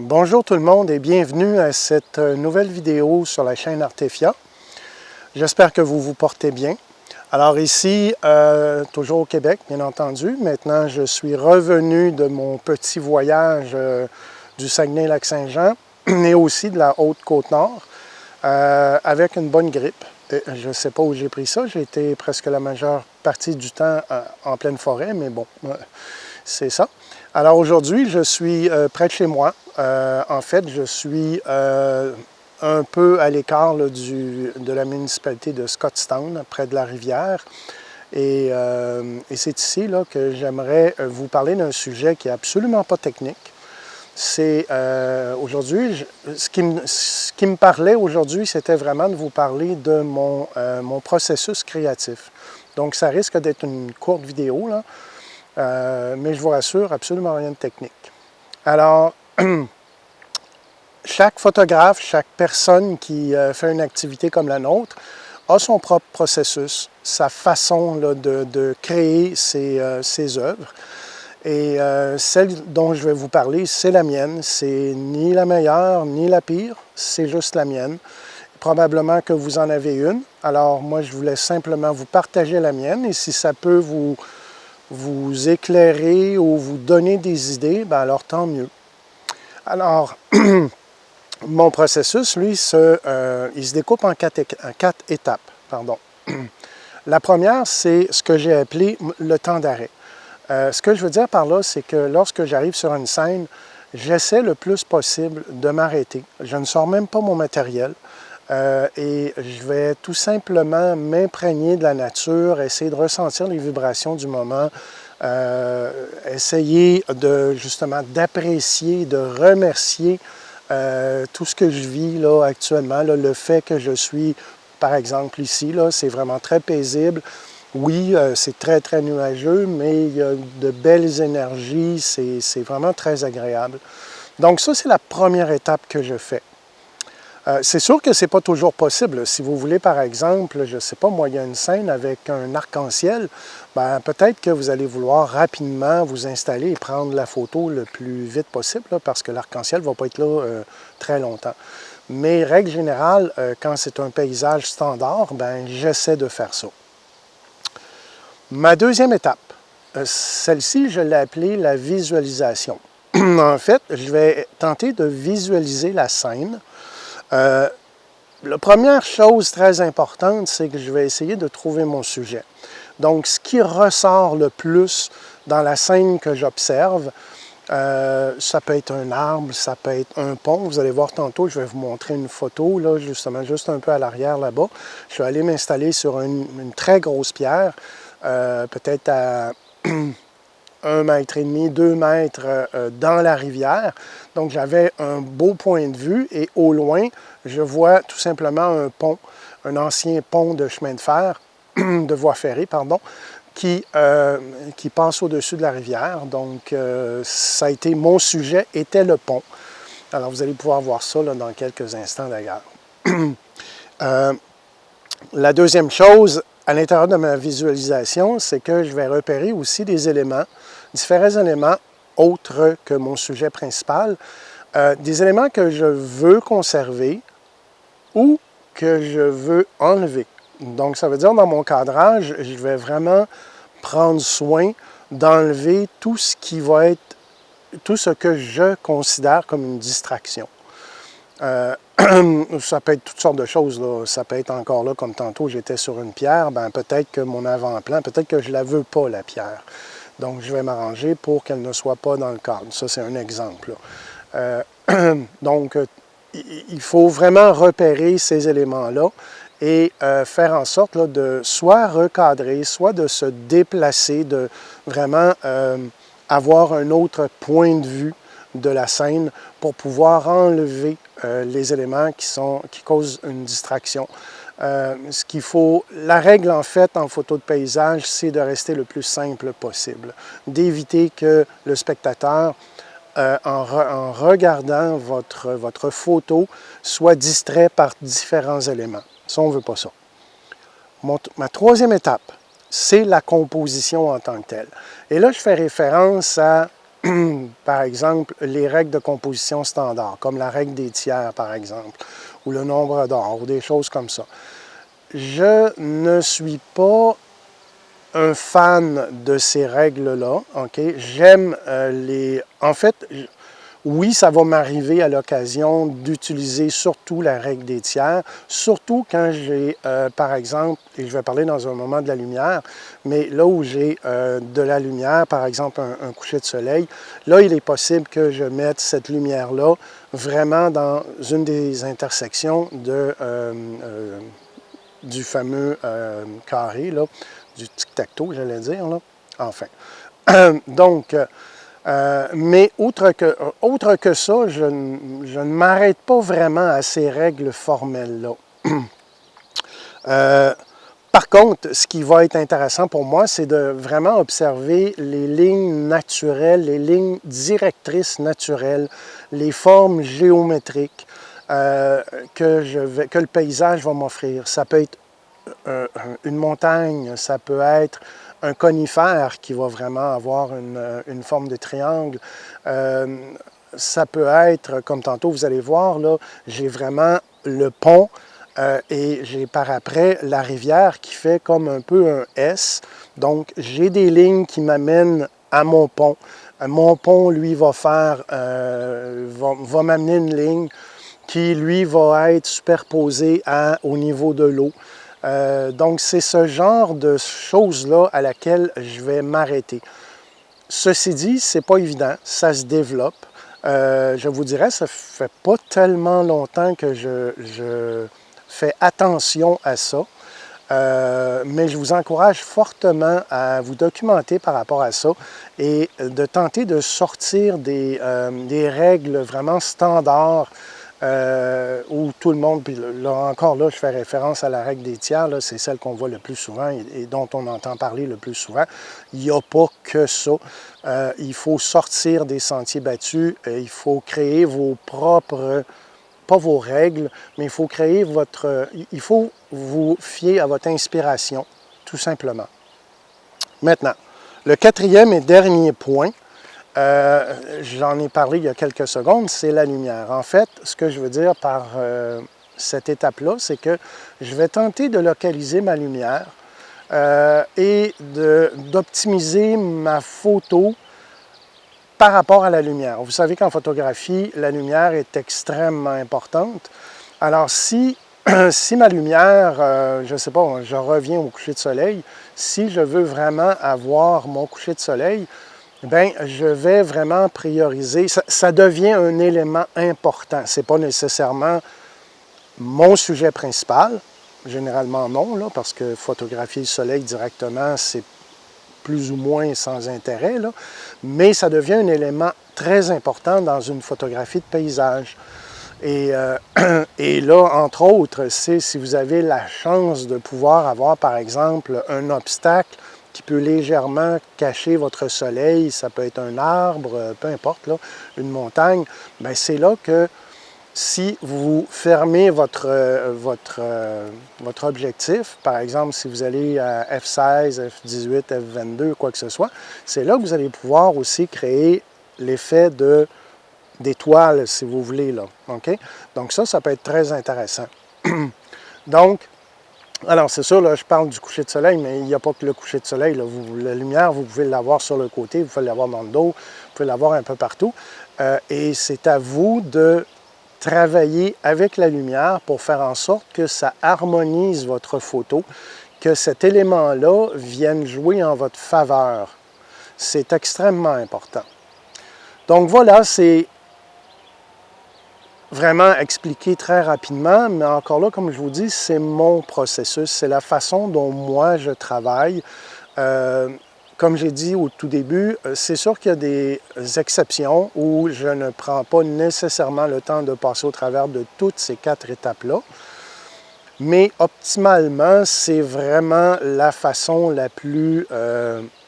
Bonjour tout le monde et bienvenue à cette nouvelle vidéo sur la chaîne Artefia. J'espère que vous vous portez bien. Alors ici, toujours au Québec, bien entendu. Maintenant, je suis revenu de mon petit voyage du Saguenay-Lac-Saint-Jean et aussi de la Haute-Côte-Nord avec une bonne grippe. Je ne sais pas où j'ai pris ça. J'ai été presque la majeure partie du temps en pleine forêt, mais bon, c'est ça. Alors aujourd'hui, je suis près de chez moi. En fait, je suis un peu à l'écart de la municipalité de Scottstown, près de la rivière. Et c'est ici là, que j'aimerais vous parler d'un sujet qui n'est absolument pas technique. C'est aujourd'hui, ce qui me parlait aujourd'hui, c'était vraiment de vous parler de mon processus créatif. Donc, ça risque d'être une courte vidéo, là. Mais je vous rassure, absolument rien de technique. Alors, chaque photographe, chaque personne qui fait une activité comme la nôtre a son propre processus, sa façon là, de créer ses œuvres. Et celle dont je vais vous parler, c'est la mienne. C'est ni la meilleure, ni la pire, c'est juste la mienne. Probablement que vous en avez une. Alors, moi, je voulais simplement vous partager la mienne. Et si ça peut vous éclairer ou vous donner des idées, bien alors tant mieux. Alors, mon processus, lui, il se découpe en quatre étapes. Pardon. La première, c'est ce que j'ai appelé le temps d'arrêt. Ce que je veux dire par là, c'est que lorsque j'arrive sur une scène, j'essaie le plus possible de m'arrêter. Je ne sors même pas mon matériel. Et je vais tout simplement m'imprégner de la nature, essayer de ressentir les vibrations du moment, essayer justement d'apprécier, de remercier tout ce que je vis là, actuellement, là, le fait que je suis, par exemple ici, là, c'est vraiment très paisible. Oui, c'est très, très nuageux, mais il y a de belles énergies, c'est vraiment très agréable. Donc ça, c'est la première étape que je fais. C'est sûr que ce n'est pas toujours possible. Si vous voulez, par exemple, je ne sais pas, moi, il y a une scène avec un arc-en-ciel, bien, peut-être que vous allez vouloir rapidement vous installer et prendre la photo le plus vite possible, là, parce que l'arc-en-ciel ne va pas être là très longtemps. Mais, règle générale, quand c'est un paysage standard, bien, j'essaie de faire ça. Ma deuxième étape, celle-ci, je l'ai appelée la visualisation. En fait, je vais tenter de visualiser la scène. La première chose très importante, c'est que je vais essayer de trouver mon sujet. Donc, ce qui ressort le plus dans la scène que j'observe, ça peut être un arbre, ça peut être un pont. Vous allez voir tantôt, je vais vous montrer une photo, là, justement, juste un peu à l'arrière là-bas. Je vais aller m'installer sur une très grosse pierre, peut-être à 1,5 mètre, 2 mètres dans la rivière. Donc, j'avais un beau point de vue et au loin, je vois tout simplement un pont, un ancien pont de chemin de fer, de voie ferrée, pardon, qui passe au-dessus de la rivière. Donc, ça a été, mon sujet était le pont. Alors, vous allez pouvoir voir ça là, dans quelques instants d'ailleurs. La deuxième chose, à l'intérieur de ma visualisation, c'est que je vais repérer aussi des éléments, différents éléments autres que mon sujet principal, des éléments que je veux conserver ou que je veux enlever. Donc, ça veut dire, dans mon cadrage, je vais vraiment prendre soin d'enlever tout ce qui va être, tout ce que je considère comme une distraction. Ça peut être toutes sortes de choses, là. Ça peut être encore là, comme tantôt, j'étais sur une pierre, ben peut-être que mon avant-plan, peut-être que je ne la veux pas, la pierre. Donc, je vais m'arranger pour qu'elle ne soit pas dans le cadre. Ça, c'est un exemple. Donc, il faut vraiment repérer ces éléments-là et faire en sorte là, de soit recadrer, soit de se déplacer, de vraiment avoir un autre point de vue de la scène pour pouvoir enlever les éléments qui causent une distraction. Ce qu'il faut, la règle en fait en photo de paysage, c'est de rester le plus simple possible, d'éviter que le spectateur, en regardant votre photo, soit distrait par différents éléments. Ça, on ne veut pas ça. Ma troisième étape, c'est la composition en tant que telle. Et là, je fais référence à par exemple, les règles de composition standard, comme la règle des tiers, par exemple, ou le nombre d'or, ou des choses comme ça. Je ne suis pas un fan de ces règles-là, OK? J'aime les... En fait, oui, ça va m'arriver à l'occasion d'utiliser surtout la règle des tiers, surtout quand j'ai, par exemple, et je vais parler dans un moment de la lumière, mais là où j'ai de la lumière, par exemple un coucher de soleil, là, il est possible que je mette cette lumière-là vraiment dans une des intersections du fameux carré, là, du tic-tac-toe, j'allais dire, là. Enfin. Donc, mais autre que ça, je ne m'arrête pas vraiment à ces règles formelles-là. Par contre, ce qui va être intéressant pour moi, c'est de vraiment observer les lignes naturelles, les lignes directrices naturelles, les formes géométriques que le paysage va m'offrir. Ça peut être une montagne, ça peut être un conifère qui va vraiment avoir une forme de triangle. Ça peut être, comme tantôt vous allez voir, là, j'ai vraiment le pont et j'ai par après la rivière qui fait comme un peu un S. Donc, j'ai des lignes qui m'amènent à mon pont. Mon pont, lui, va m'amener une ligne qui, lui, va être superposée au niveau de l'eau. Donc, c'est ce genre de choses-là à laquelle je vais m'arrêter. Ceci dit, c'est pas évident, ça se développe. Je vous dirais, ça fait pas tellement longtemps que je fais attention à ça. Mais je vous encourage fortement à vous documenter par rapport à ça et de tenter de sortir des règles vraiment standards où tout le monde, puis là encore là, je fais référence à la règle des tiers, c'est celle qu'on voit le plus souvent et dont on entend parler le plus souvent. Il n'y a pas que ça. Il faut sortir des sentiers battus, il faut créer vos propres, pas vos règles, mais il faut créer il faut vous fier à votre inspiration, tout simplement. Maintenant, le quatrième et dernier point, j'en ai parlé il y a quelques secondes, c'est la lumière. En fait, ce que je veux dire par cette étape-là, c'est que je vais tenter de localiser ma lumière et d'optimiser ma photo par rapport à la lumière. Vous savez qu'en photographie, la lumière est extrêmement importante. Alors, si ma lumière, je ne sais pas, je reviens au coucher de soleil, si je veux vraiment avoir mon coucher de soleil, bien, je vais vraiment prioriser. Ça devient un élément important. Ce n'est pas nécessairement mon sujet principal. Généralement non, là, parce que photographier le soleil directement, c'est plus ou moins sans intérêt, là. Mais ça devient un élément très important dans une photographie de paysage. Et là, entre autres, c'est si vous avez la chance de pouvoir avoir, par exemple, un obstacle qui peut légèrement cacher votre soleil, ça peut être un arbre, peu importe, là, une montagne, bien c'est là que si vous fermez votre objectif, par exemple, si vous allez à f16, f18, f22, quoi que ce soit, c'est là que vous allez pouvoir aussi créer l'effet d'étoile, si vous voulez, là. OK? Donc ça peut être très intéressant. Donc, alors c'est sûr, là, je parle du coucher de soleil, mais il n'y a pas que le coucher de soleil, là. La lumière, vous pouvez l'avoir sur le côté, vous pouvez l'avoir dans le dos, vous pouvez l'avoir un peu partout. Et c'est à vous de travailler avec la lumière pour faire en sorte que ça harmonise votre photo, que cet élément-là vienne jouer en votre faveur. C'est extrêmement important. Donc voilà, c'est vraiment expliqué très rapidement, mais encore là, comme je vous dis, c'est mon processus, c'est la façon dont moi je travaille. Comme j'ai dit au tout début, c'est sûr qu'il y a des exceptions où je ne prends pas nécessairement le temps de passer au travers de toutes ces 4 étapes-là. Mais optimalement, c'est vraiment la façon la plus,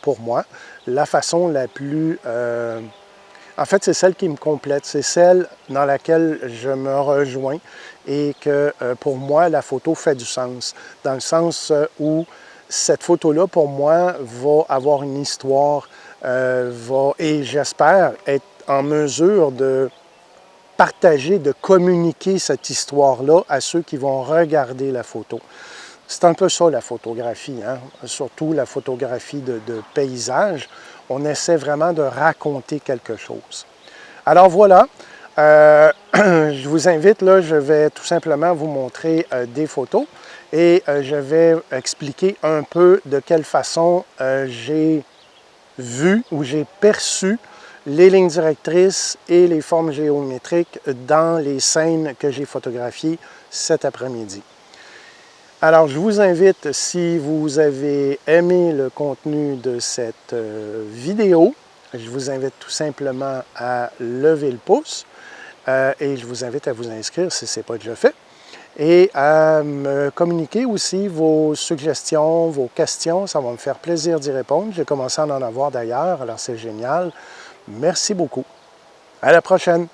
pour moi, la façon la plus... en fait, c'est celle qui me complète, c'est celle dans laquelle je me rejoins et que pour moi, la photo fait du sens. Dans le sens où cette photo-là, pour moi, va avoir une histoire, et j'espère être en mesure de partager, de communiquer cette histoire-là à ceux qui vont regarder la photo. C'est un peu ça la photographie, hein? Surtout la photographie de paysage. On essaie vraiment de raconter quelque chose. Alors voilà, je vous invite, là, je vais tout simplement vous montrer des photos et je vais expliquer un peu de quelle façon j'ai vu ou j'ai perçu les lignes directrices et les formes géométriques dans les scènes que j'ai photographiées cet après-midi. Alors, je vous invite, si vous avez aimé le contenu de cette vidéo, je vous invite tout simplement à lever le pouce et je vous invite à vous inscrire si ce n'est pas déjà fait et à me communiquer aussi vos suggestions, vos questions. Ça va me faire plaisir d'y répondre. J'ai commencé à en avoir d'ailleurs, alors c'est génial. Merci beaucoup. À la prochaine!